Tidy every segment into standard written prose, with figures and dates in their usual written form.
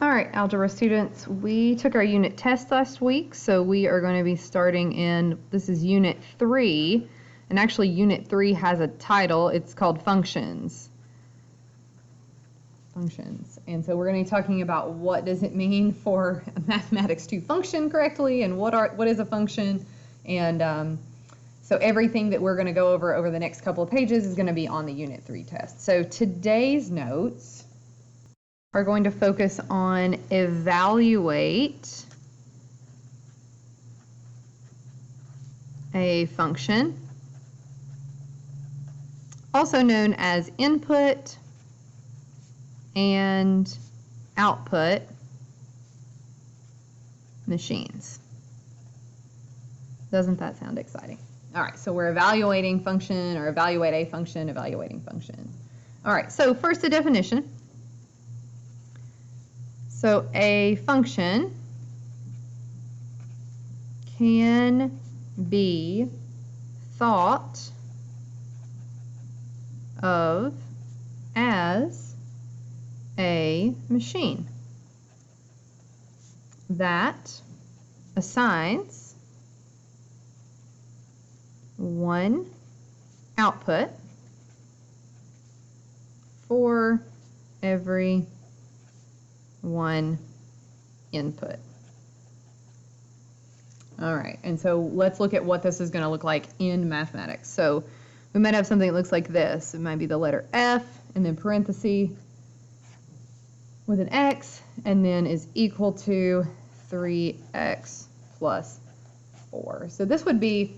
All right, algebra students, we took our unit test last week, so we are going to be starting in, this is unit 3, and actually unit 3 has a title. It's called functions. And so we're going to be talking about what does it mean for mathematics to function correctly, and what is a function, and so everything that we're going to go over the next couple of pages is going to be on the unit 3 test. So today's notes are going to focus on evaluate a function, also known as input and output machines. Doesn't that sound exciting? All right, so we're evaluating function, or evaluate a function, evaluating function. All right, so first the definition. So a function can be thought of as a machine that assigns one output for every one input. All right, and so let's look at what this is going to look like in mathematics. So we might have something that looks like this. It might be the letter F and then parenthesis with an X, and then is equal to 3x plus 4. So this would be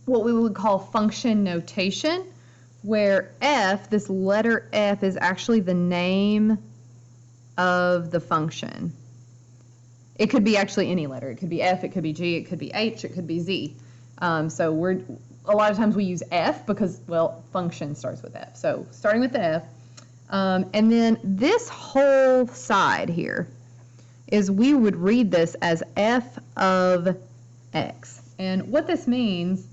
what we would call function notation, where F, this letter F, is actually the name of the function. It could be actually any letter. It could be F, it could be G, it could be H, it could be Z. So a lot of times we use F because, well, function starts with F. So starting with the F. And then this whole side here is, we would read this as F of X. And what this means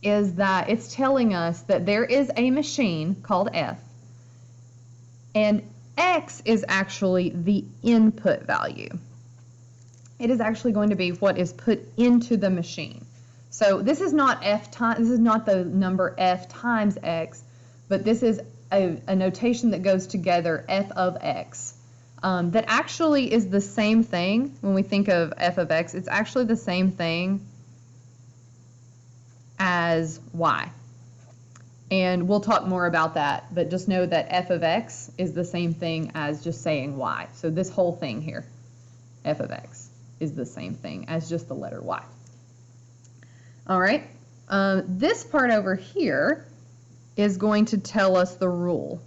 is that it's telling us that there is a machine called F, and X is actually the input value. It is actually going to be what is put into the machine. So this is not this is not the number F times X, but this is a notation that goes together, F of X, that actually is the same thing. When we think of F of X, it's actually the same thing as Y. And we'll talk more about that, but just know that F of X is the same thing as just saying Y. So this whole thing here, F of X, is the same thing as just the letter Y. All right, this part over here is going to tell us the rule.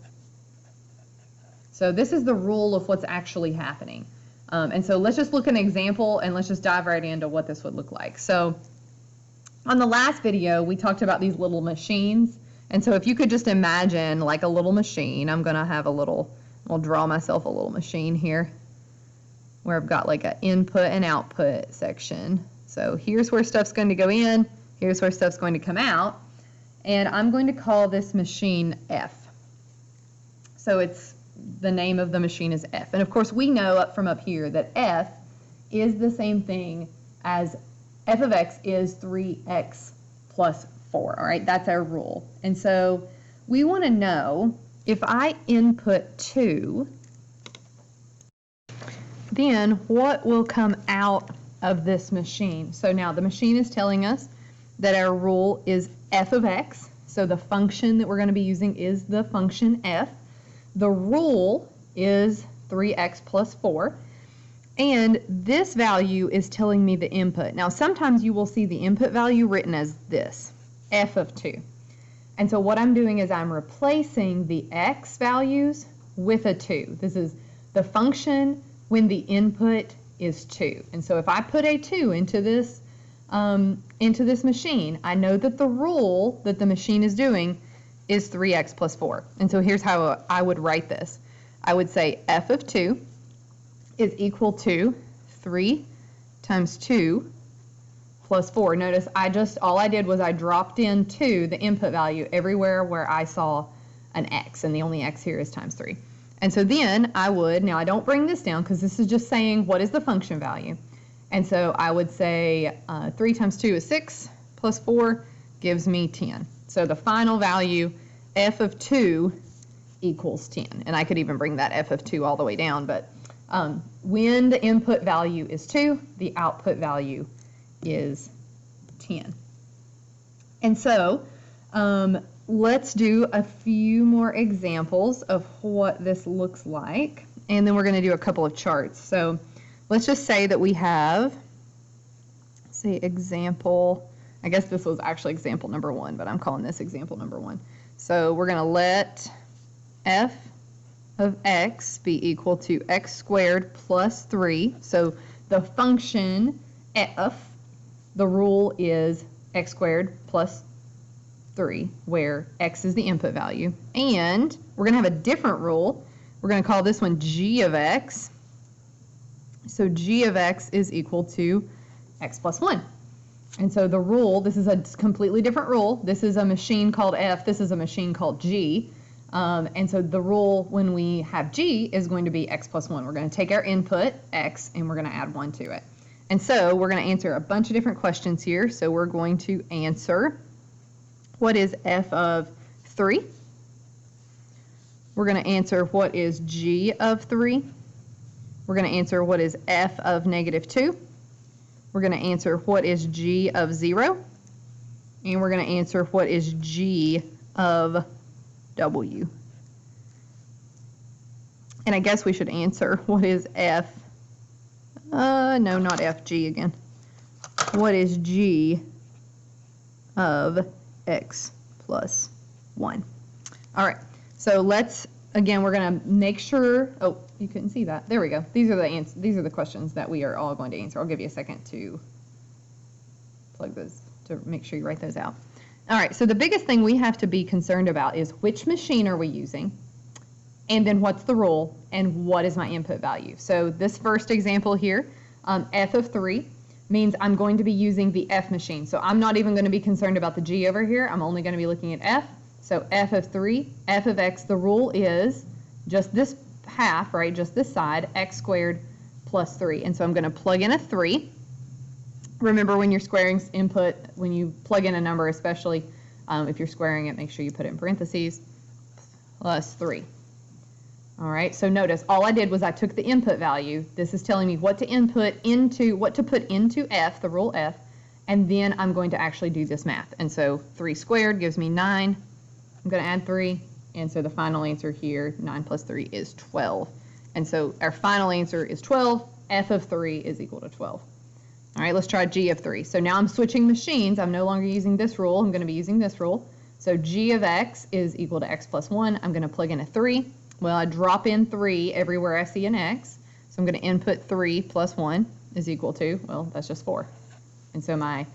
So this is the rule of what's actually happening. And so let's just look at an example, and let's just dive right into what this would look like. So on the last video, we talked about these little machines. And so if you could just imagine like a little machine, I'm going to have I'll draw myself a little machine here where I've got like an input and output section. So here's where stuff's going to go in, here's where stuff's going to come out, and I'm going to call this machine F. So it's the name of the machine is F. And of course we know from up here that F is the same thing as F of X is 3x plus 4, all right? That's our rule. And so we want to know, if I input 2, then what will come out of this machine? So now the machine is telling us that our rule is F of X. So the function that we're going to be using is the function F. The rule is 3x plus 4. And this value is telling me the input. Now sometimes you will see the input value written as this, F of 2. And so what I'm doing is I'm replacing the X values with a 2. This is the function when the input is 2. And so if I put a 2 into this machine, I know that the rule that the machine is doing is 3x plus 4. And so here's how I would write this. I would say F of 2 is equal to 3 times 2 plus 4. Notice all I did was I dropped in 2, the input value, everywhere where I saw an x, and the only x here is times 3. And so then I would, now I don't bring this down because this is just saying what is the function value. And so I would say 3 times 2 is 6 plus 4 gives me 10. So the final value, f of 2 equals 10. And I could even bring that f of 2 all the way down, but when the input value is 2, the output value is 10. And so let's do a few more examples of what this looks like, and then we're going to do a couple of charts. So let's just say that we have, say, example, I guess this was actually example number 1, but I'm calling this example number 1. So we're going to let f of x be equal to x squared plus 3. So the function f, the rule is x squared plus 3, where x is the input value. And we're going to have a different rule. We're going to call this one g of x. So g of x is equal to x plus 1. And so the rule, this is a completely different rule. This is a machine called f. This is a machine called g. And so the rule when we have g is going to be x plus 1. We're going to take our input, x, and we're going to add 1 to it. And so we're going to answer a bunch of different questions here. So we're going to answer, what is f of 3? We're going to answer, what is g of 3? We're going to answer, what is f of negative 2? We're going to answer, what is g of 0? And we're going to answer, what is g of w? And I guess we should answer, what is f? No, not f, g again. What is g of x plus 1? All right, so let's, again, we're going to make sure, oh, you couldn't see that. There we go. These are the questions that we are all going to answer. I'll give you a second to plug those, to make sure you write those out. All right, so the biggest thing we have to be concerned about is which machine are we using, and then what's the rule, and what is my input value. So this first example here, f of 3, means I'm going to be using the f machine. So I'm not even going to be concerned about the g over here. I'm only going to be looking at f. So f of 3, f of x, the rule is just this half, right, just this side, x squared plus 3. And so I'm going to plug in a 3. Remember, when you're squaring input, when you plug in a number, especially if you're squaring it, make sure you put it in parentheses, plus 3. All right, so notice all I did was I took the input value. This is telling me what to input into, what to put into f, the rule f, and then I'm going to actually do this math. And so 3 squared gives me 9. I'm going to add 3, and so the final answer here, 9 plus 3 is 12. And so our final answer is 12. F of 3 is equal to 12. All right, let's try g of 3. So now I'm switching machines. I'm no longer using this rule. I'm going to be using this rule. So g of x is equal to x plus 1. I'm going to plug in a 3. Well, I drop in 3 everywhere I see an x. So I'm going to input 3 plus 1 is equal to, well, that's just 4. And so my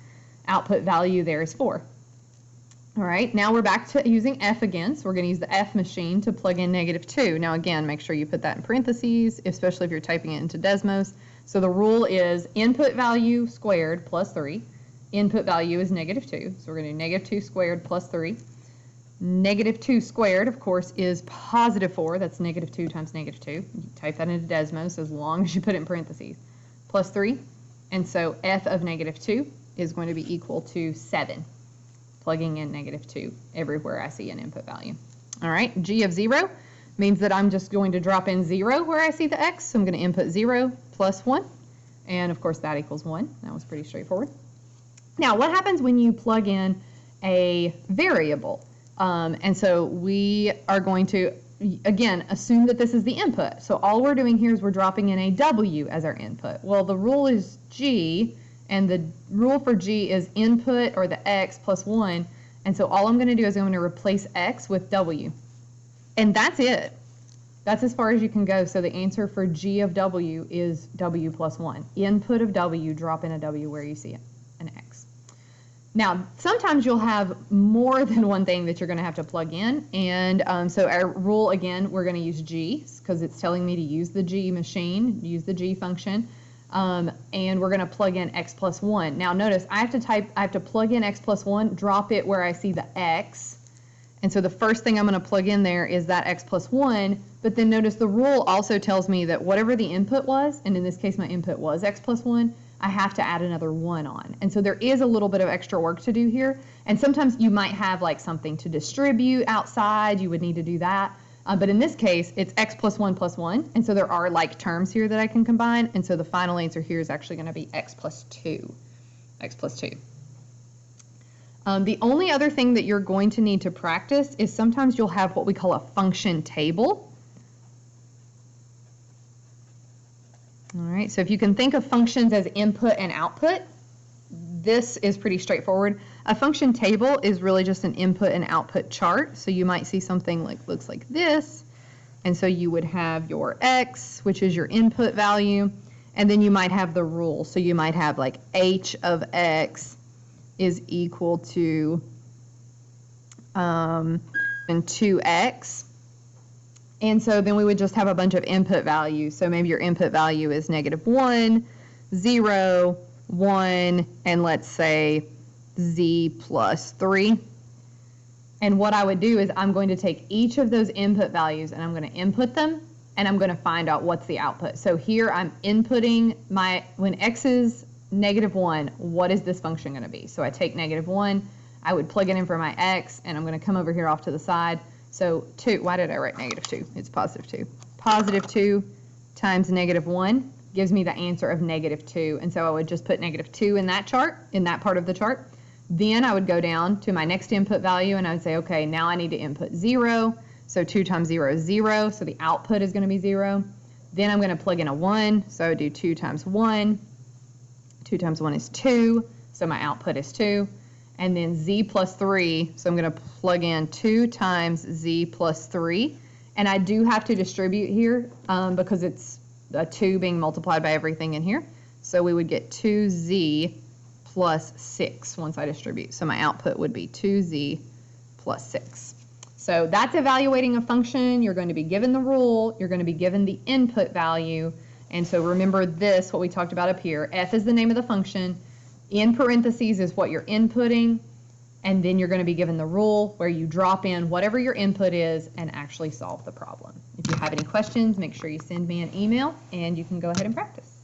output value there is 4. All right, now we're back to using f again. So we're going to use the f machine to plug in negative 2. Now again, make sure you put that in parentheses, especially if you're typing it into Desmos. So the rule is input value squared plus 3. Input value is negative 2. So we're going to do negative 2 squared plus 3. Negative 2 squared, of course, is positive 4. That's negative 2 times negative 2. You type that into Desmos as long as you put it in parentheses. Plus 3. And so f of negative 2 is going to be equal to 7. Plugging in negative 2 everywhere I see an input value. All right, g of 0 means that I'm just going to drop in 0 where I see the x. So I'm going to input 0 plus 1. And of course that equals 1. That was pretty straightforward. Now what happens when you plug in a variable? And so we are going to, again, assume that this is the input. So all we're doing here is we're dropping in a w as our input. Well, the rule is g, and the rule for g is input, or the x, plus 1. And so all I'm going to do is I'm going to replace x with w. And that's it. That's as far as you can go. So the answer for g of w is w plus 1. Input of w, drop in a w where you see it, an x. Now, sometimes you'll have more than one thing that you're going to have to plug in. And so our rule, again, we're going to use g, because it's telling me to use the g machine, use the g function. And we're going to plug in x plus 1. Now notice I have to plug in x plus 1, drop it where I see the x. And so the first thing I'm going to plug in there is that x plus 1, but then notice the rule also tells me that whatever the input was, and in this case my input was x plus 1, I have to add another 1 on. And so there is a little bit of extra work to do here. And sometimes you might have like something to distribute outside, you would need to do that. But in this case, it's x plus 1 plus 1. And so there are like terms here that I can combine. And so the final answer here is actually going to be x plus 2. X plus 2. The only other thing that you're going to need to practice is sometimes you'll have what we call a function table. All right, so if you can think of functions as input and output, this is pretty straightforward. A function table is really just an input and output chart. So you might see something like looks like this. And so you would have your x, which is your input value, and then you might have the rule. So you might have like h of x is equal to 2x. And so then we would just have a bunch of input values. So maybe your input value is -1, 0, 1, and let's say z plus 3. And what I would do is I'm going to take each of those input values and I'm going to input them and I'm going to find out what's the output. So here I'm inputting when x is -1, what is this function going to be? So I take -1, I would plug it in for my x, and I'm going to come over here off to the side. So 2, why did I write -2? It's positive 2. Positive 2 times -1 gives me the answer of -2. And so I would just put -2 in that chart, in that part of the chart. Then I would go down to my next input value and I would say, okay, now I need to input 0. So 2 times 0 is 0. So the output is going to be 0. Then I'm going to plug in a 1. So I would do 2 times 1. 2 times 1 is 2. So my output is 2. And then z plus 3, so I'm going to plug in 2 times z plus 3. And I do have to distribute here because it's a 2 being multiplied by everything in here. So we would get 2z plus 6 once I distribute. So my output would be 2z plus 6. So that's evaluating a function. You're going to be given the rule. You're going to be given the input value. And so remember this, what we talked about up here. F is the name of the function. In parentheses is what you're inputting, and then you're going to be given the rule where you drop in whatever your input is and actually solve the problem. If you have any questions, make sure you send me an email and you can go ahead and practice.